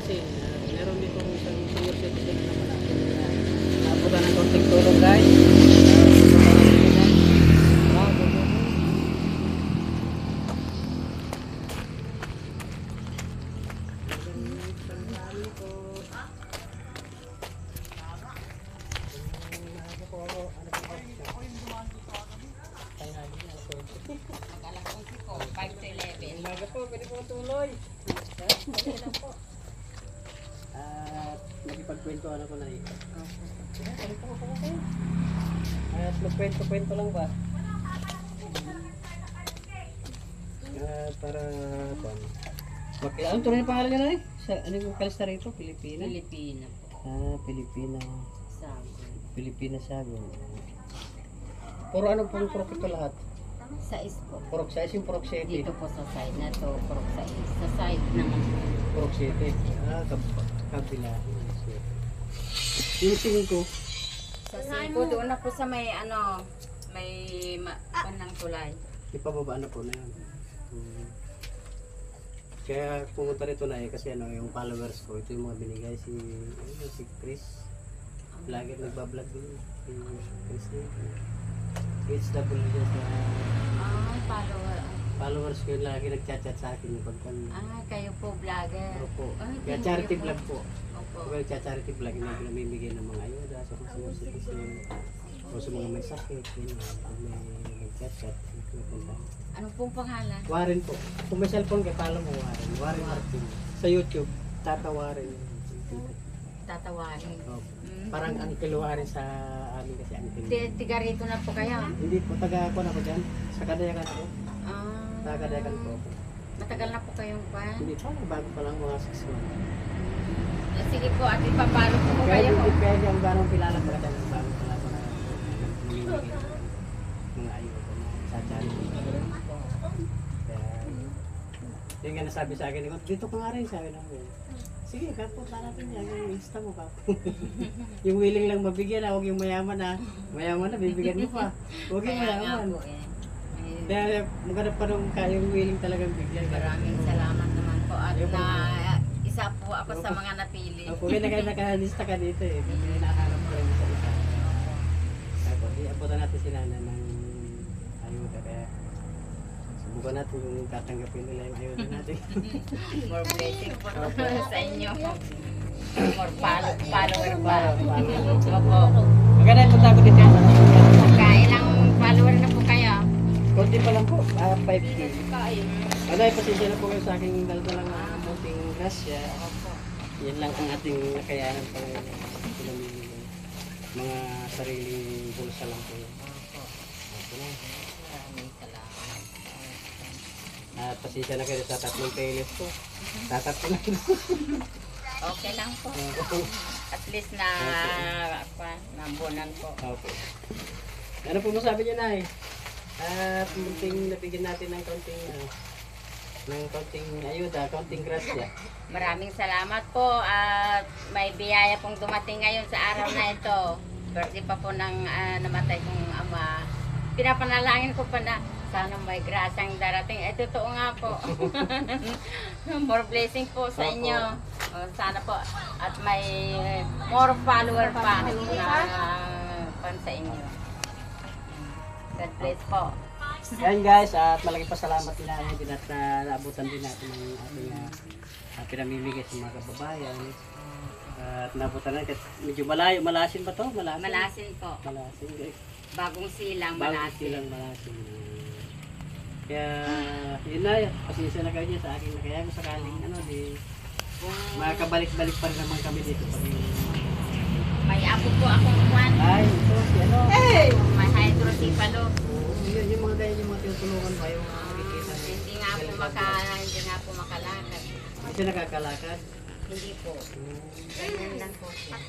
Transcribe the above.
kasi meron dito isang senior citizen na malaki na naabutan ng konting tulong guys. Umaga po, pwede po tuloy. At nakipagkwentuhan ako na ito. At magkwento-kwento lang ba? Para ano tunay na pangalan niya na eh? Ano yung kalista rito? Pilipina? Pilipina po. Pilipina. Sagon. Pilipina Sagon. Puro ano pong purok ito lahat? Sais po. Purok 6 yung purok 7. Dito po sa side na to, purok sais. Sa side naman po. Purok 7. Kabila. Yung 5. Sa 5 doon na po sa may ano, may panang tulay. Ipababa na po na yun. Kaya pumunta rito na eh kasi ano yung followers ko, ito yung mga binigay si Chris. Lagi nagbablog din si Chris Chris W sa followers ko yung lagi nagchat-chat sa akin yung pagkan. Kayo po vlogger. Opo. Ay, Kaya thank charity you po. vlog po. Opo. Well, charity vlog na namimigay ng mga ayuda sa mga senior citizen o sa mga may sakit, yun, may nagchat-chat. Ano pong pangalan? Warren po. Kung may cellphone kayo, follow mo Warren. Warren Martin. Sa YouTube, Tata Warren. Tatawarin. Opo. Parang Uncle Warren sa amin kasi Uncle. Tiga rito na po kayo? Hindi po, taga ko na ko dyan. Sa Kadayakan po. Taga Ah, Kadayakan po. matagal na po kayong pan? Hindi pa, bago pa lang mga 6 months. Sige po, at ipapalo po Kaya kayo. yung depende ang ganong kilala pa dyan. Bago pa lang na namimigay mga ayuda na sa charity. Kaya, yung nga nasabi sa akin, dito ka nga rin, sabi namin. Sige, kapunta natin yan, yung Insta mo ka. Yung willing lang mabigyan na, huwag yung mayaman na. Mayaman na, bibigyan mo pa. Huwag yung Kaya nga mayaman. po eh. Kaya maganda pa nung kayong willing talagang bigyan. Maraming salamat naman po at na isa po ako sa mga napili. Kung nakalista ka dito eh, may nakahanap ko rin sa isa. Tapos, iabutan natin si Nana ng ayuda. Kaya, subukan natin kung tatanggapin nila yung ayuda natin. More blessing po sa inyo. More follower pa. Opo. Maganda yung punta ko dito. Kailang follower na po kayo? Konti pa lang po, 5K. Ano, pasensya na po kayo sa aking dalalang munting grasya. Yan lang ang ating nakayanan pa ngayon. Pinamimigay. Mga sariling bulsa lang po yun. Ito na. Maraming salamat. At pasensya na kayo sa tatlong playlist ko. Tatatlo lang. Okay lang po. At least na nambunan po. Okay. Ano po masabi niyo na eh? At munting nabigyan natin ng konting ayuda, konting grasya. Maraming salamat po at may biyaya pong dumating ngayon sa araw na ito. Birthday pa po ng namatay kong ama. Pinapanalangin ko pa na sana may grasyang darating. Totoo nga po. More blessing po sa inyo. Sana po at may more follower pa na pan sa inyo. God bless po. Yan guys, at malaking pasalamat din natin at naabutan din natin ng ating pinamimigay sa mga kababayan. At naabutan natin, medyo malayo, malasin ba to? Malasin po. Malasin guys. Bagong silang Bago malasin. silang malasin. Kaya, yun na, pasensya na kayo sa akin. Kaya kung sakaling makakabalik-balik pa rin naman kami dito. May apo po akong kwan. Ay, ito, si ano? May hydrocephalus. Yun, yung mga ganyan, yung mga tinutulungan ba, yung makikita. Hindi nga po makalakad. Hindi siya nakakalakad. Hindi po. Ganyan lang po siya.